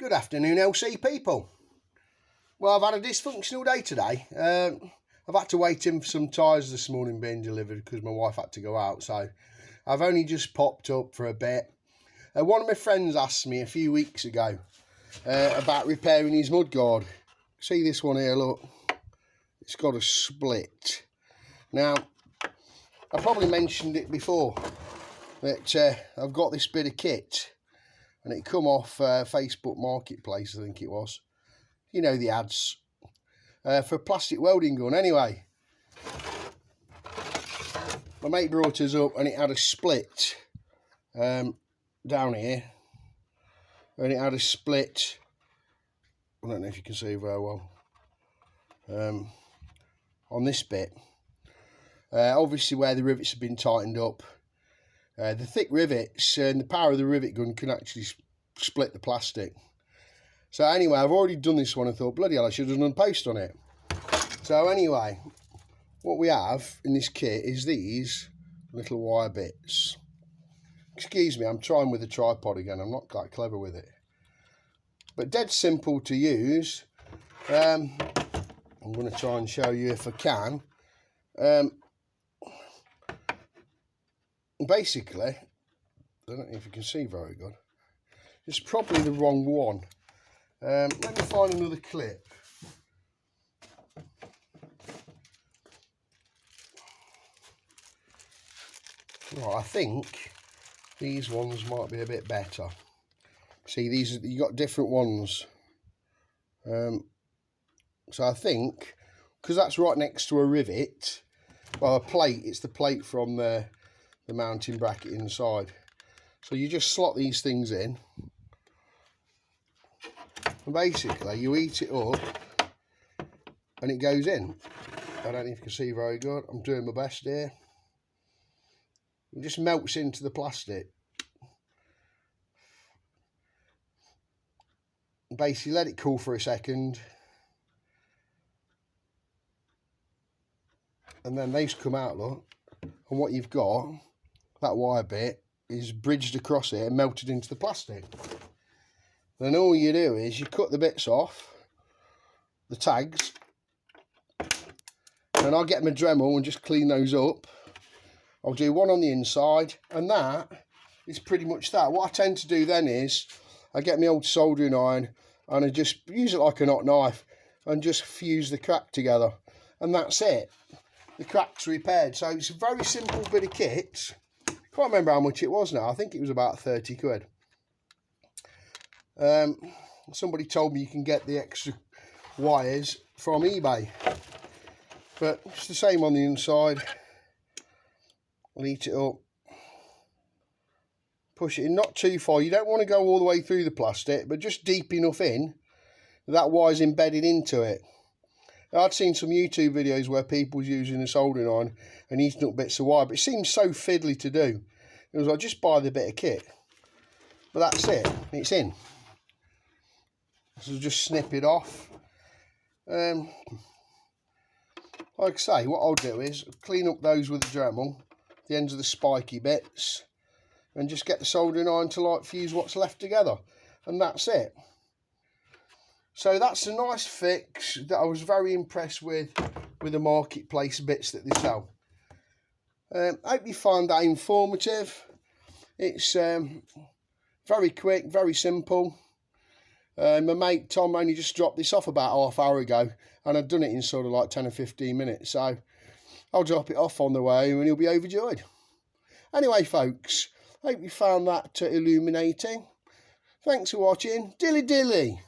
Good afternoon, LC people. Well, I've had a dysfunctional day today. I've had to wait in for some tyres this morning being delivered because my wife had to go out, so I've only just popped up for a bit. One of my friends asked me a few weeks ago about repairing his mudguard. See this one here, look. It's got a split. Now, I probably mentioned it before that I've got this bit of kit and it come off Facebook Marketplace, I think it was. You know, the ads for a plastic welding gun. Anyway, my mate brought us up and it had a split down here, and it had a split, I don't know if you can see very well, on this bit, obviously where the rivets have been tightened up. The thick rivets and the power of the rivet gun can actually split the plastic. So anyway, I've already done this one and thought, bloody hell, I should have done a post on it. So anyway, what we have in this kit is these little wire bits. Excuse me, I'm trying with the tripod again. I'm not quite clever with it. But dead simple to use. I'm going to try and show you if I can. Basically, I don't know if you can see very good. It's probably the wrong one. Let me find another clip. Right, I think these ones might be a bit better. See, these you got different ones. So I think because that's right next to a rivet, well, a plate. It's the plate from the mounting bracket inside. So you just slot these things in. And basically, you heat it up and it goes in. I don't know if you can see very good. I'm doing my best here. It just melts into the plastic. Basically, let it cool for a second. And then these come out, look. And what you've got, that wire bit, is bridged across it and melted into the plastic. Then all you do is you cut the bits off, the tags, and I'll get my Dremel and just clean those up. I'll do one on the inside, and that is pretty much that. What I tend to do then is I get my old soldering iron and I just use it like a hot knife and just fuse the crack together, and that's it. The crack's repaired. So it's a very simple bit of kit. Can't remember how much it was now. I think it was about 30 quid. Somebody told me you can get the extra wires from eBay, but it's the same on the inside. I'll heat it up, push it in, not too far. You don't want to go all the way through the plastic, but just deep enough in that wire's embedded into it. I'd seen some YouTube videos where people was using a soldering iron and heating up bits of wire, but it seems so fiddly to do. It was like, just buy the bit of kit. But that's it, it's in. So just snip it off. Like I say, what I'll do is clean up those with the Dremel, the ends of the spiky bits, and just get the soldering iron to like fuse what's left together, and that's it. So that's a nice fix that I was very impressed with the Marketplace bits that they sell. Hope you find that informative. It's very quick, very simple. My mate Tom only just dropped this off about half hour ago, and I've done it in sort of like 10 or 15 minutes, so I'll drop it off on the way and he'll be overjoyed. Anyway folks, hope you found that illuminating. Thanks for watching. Dilly dilly.